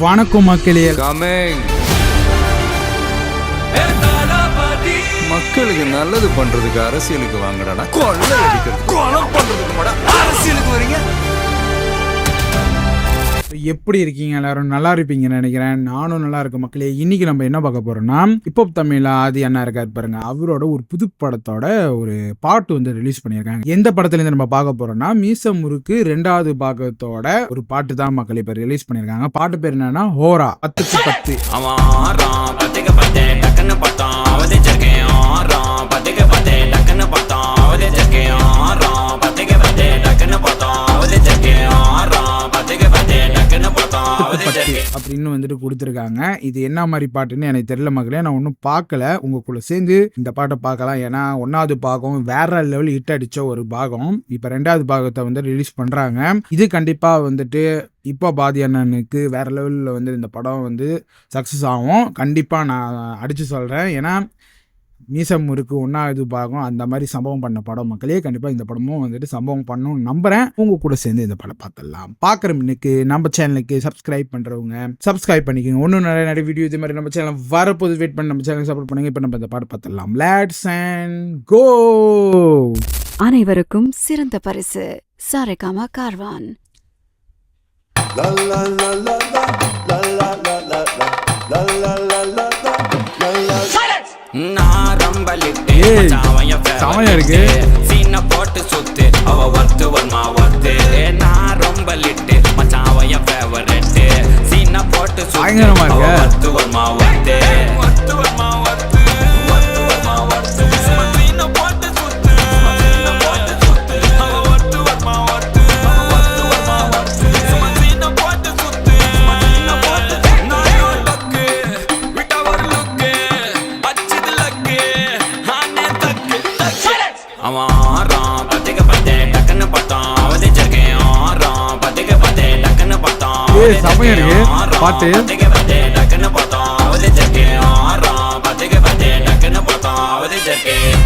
வணக்கம் மக்களே. மக்களுக்கு நல்லது பண்றதுக்கு அரசியலுக்கு வாங்கடா, கொள்ளை அடிக்கிறது கொலை பண்றதுக்கு அரசியலுக்கு வரீங்க. எப்படி இருக்கீங்க? எல்லாரும் நல்லா இருப்பீங்கன்னு நினைக்கிறேன். நானும் நல்லா இருக்கேன் மக்களே. இன்னைக்கு நம்ம என்ன பார்க்க போறோம்னா, இப்போ தமிழ்ல ஆதி அண்ணா இருக்காரு பாருங்க, அவரோட ஒரு புது படத்தோட ஒரு பாட்டு வந்து ரிலீஸ் பண்ணியிருக்காங்க. எந்த படத்துல இருந்து நம்ம பார்க்க போறோம்னா, மீச முறுக்கு 2வது பாகத்தோட ஒரு பாட்டு தான் மக்களே இப்ப ரிலீஸ் பண்ணியிருக்காங்க. பாட்டு பேர் என்னன்னா ஹோரா 10க்கு 10. அப்படின்னு வந்துட்டு கொடுத்துருக்காங்க. இது என்ன மாதிரி பாட்டுன்னு எனக்கு தெரியல மக்களே, நான் ஒன்றும் பார்க்கல. உங்களுக்குள்ள சேர்ந்து இந்த பாட்டை பார்க்கலாம். ஏன்னா 1வது பாகம் வேற லெவல் ஹிட் அடிச்ச ஒரு பாகம். இப்போ 2வது பாகத்தை வந்து ரிலீஸ் பண்றாங்க. இது கண்டிப்பா வந்துட்டு இப்போ பாதி அண்ணனுக்கு வேற லெவலில் வந்து இந்த படம் வந்து சக்ஸஸ் ஆகும். கண்டிப்பா நான் அடிச்சு சொல்றேன். ஏன்னா மீசம் முறுக்கு 1வது பாகம் அந்த மாதிரி சம்பவம் பண்ண படம் மக்களே. கண்டிப்பாக இந்த படமும் வந்துட்டு சம்பவம் பண்ணணும்னு நம்புறேன். உங்க கூட சேர்ந்து இந்த படம் பார்த்துடலாம். பார்க்குற மின்னுக்கு நம்ம சேனலுக்கு சப்ஸ்கிரைப் பண்ணுறவங்க சப்ஸ்கிரைப் பண்ணிக்கோங்க. ஒன்றும் நிறைய வீடியோ இது மாதிரி நம்ம சேனல் வரப்போது வெயிட் பண்ணி நம்ம சேனல் சப்போர்ட் பண்ணுங்க. இப்போ நம்ம இந்த பாடம் பார்த்துடலாம். லெட்ஸ் அண்ட் கோ. அனைவருக்கும் சிறந்த பரிசு சாரேகாமா கார்வான். செமையா இருக்கு. சீன போட்டு சுத்து அவ வர்த்து வர்மா வர்த்து நான் ரொம்ப லிட்டு மச்சாவைய ஃபேவரட் சீன போட்டு சுத்து அவ வர்த்து வர்மா வர்த்து வர்த்து வர்மா வர்த்து வர்த்து வர்மா வர்த்து சீன போட்டு சுத்து சீன போட்டு சுத்து அவ வர்த்து வர்மா வர்த்து வர்த்து வர்மா வர்த்து சீன போட்டு சுத்து சீன போட்டு நாயோ லக்கு விட்டவர் லுக்கு அச்சிது லக்கு ஹானே தக்கு தக்கு அவன் பத்திக்க பத்தே டக்குன்னு பார்த்தான் அவதே ஜர்க்கேன் பத்திக்க பத்தே டக்குன்னு பார்த்தான் செமையா இருக்கு பாட்டு. பத்திக்க பத்தே டக்குன்னு பார்த்தான் அவதே ஜர்க்கேன் பத்திக்க பத்தே டக்குன்னு பார்த்தான் அவதே ஜர்க்கேன்.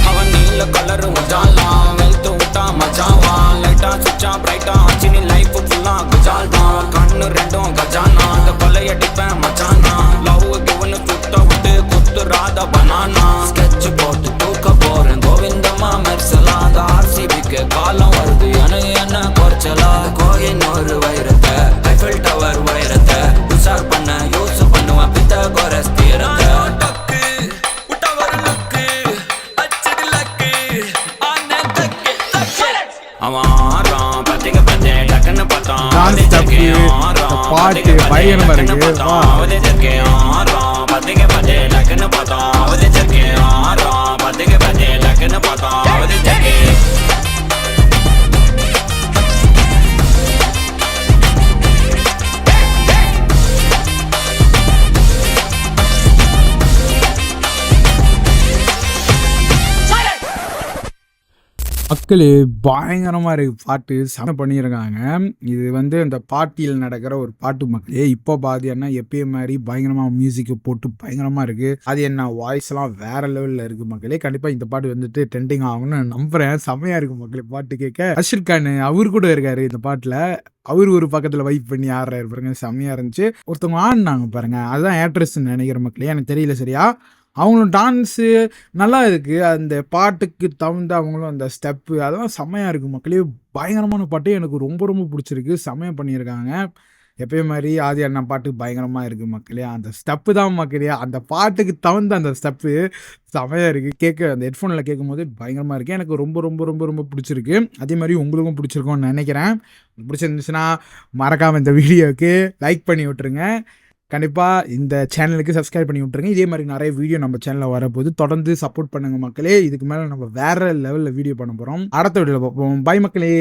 அவன் நீல கலரு உஜாலாம் வெல்த்து விட்டா மச்சாவா லைட்டா சுச்சா பிரைட்டா ஆச்சினி லைஃப் ஃபுல்லா குஜால் தான் கண்ணு ரெண்டும் கஜானா அந்த கொலையடிப்பேன் மச்சானா லவ் கிவனு சுத்த விட்டு குத்து ராத பனானா ஸ்கெட்ச் போட்டு தூக்க போறேன் கோவிந்தமா மெர்சலா அந்த ஆர்சிபிக்கு காலம் வருது என்ன குறைச்சலா கோயின் ஒரு வைரத்தை ஐஃபில் டவர் வைரத்தை உஷார் பண்ண யூஸ் பண்ணுவேன் பித்த கோரஸ் தீரத்தை பாட்டு பயங்கரமா இருக்கு. மக்களே பயங்கரமா இருக்கு பாட்டு. செம பண்ணியிருக்காங்க. இது வந்து அந்த பாட்டியில் நடக்கிற ஒரு பாட்டு மக்களே. இப்போ பாதி என்ன எப்பயும் மாதிரி பயங்கரமா மியூசிக்கை போட்டு பயங்கரமா இருக்கு. அது என்ன வாய்ஸ் எல்லாம் வேற லெவல்ல இருக்கு மக்களே. கண்டிப்பா இந்த பாட்டு வந்துட்டு ட்ரெண்டிங் ஆகும்னு நம்புறேன். செமையா இருக்கு மக்களே பாட்டு கேட்க. அஷிர் கான் அவரு கூட இருக்காரு இந்த பாட்டுல. அவரு ஒரு பக்கத்துல வைப் பண்ணி ஆடுறாரு பாருங்க, செமையா இருந்துச்சு. ஒருத்தவங்க ஆடினாங்க பாருங்க, அதுதான் ஆக்ட்ரஸ் நினைக்கிற மக்களே, எனக்கு தெரியல சரியா. அவங்களும் டான்ஸு நல்லா இருக்குது. அந்த பாட்டுக்கு தகுந்த அவங்களும் அந்த ஸ்டெப்பு அதெல்லாம் செம்மையாக இருக்குது மக்களே. பயங்கரமான பாட்டு எனக்கு ரொம்ப ரொம்ப பிடிச்சிருக்கு. செம்மையாக பண்ணியிருக்காங்க. எப்பயும் மாதிரி ஆதி அண்ணா பாட்டு பயங்கரமாக இருக்குது மக்களே. அந்த ஸ்டெப்பு தான் மக்களே, அந்த பாட்டுக்கு தகுந்த அந்த ஸ்டெப்பு செம்மையாக இருக்குது. கேட்க அந்த ஹெட்ஃபோனில் கேட்கும் போது பயங்கரமாக இருக்குது. எனக்கு ரொம்ப ரொம்ப ரொம்ப ரொம்ப பிடிச்சிருக்கு. அதே மாதிரி உங்களுக்கும் பிடிச்சிருக்கோன்னு நினைக்கிறேன். பிடிச்சிருந்துச்சுன்னா மறக்காமல் இந்த வீடியோவுக்கு லைக் பண்ணி விட்டுருங்க. கண்டிப்பாக இந்த சேனலுக்கு சப்ஸ்கிரைப் பண்ணி விட்ருங்க. இதே மாதிரி நிறைய வீடியோ நம்ம சேனலில் வரப்போது தொடர்ந்து சப்போர்ட் பண்ணுங்கள் மக்களே. இதுக்கு மேலே நம்ம வேறு லெவலில் வீடியோ பண்ண போகிறோம். அடுத்த வீடியோவில் பார்ப்போம். பை மக்களே.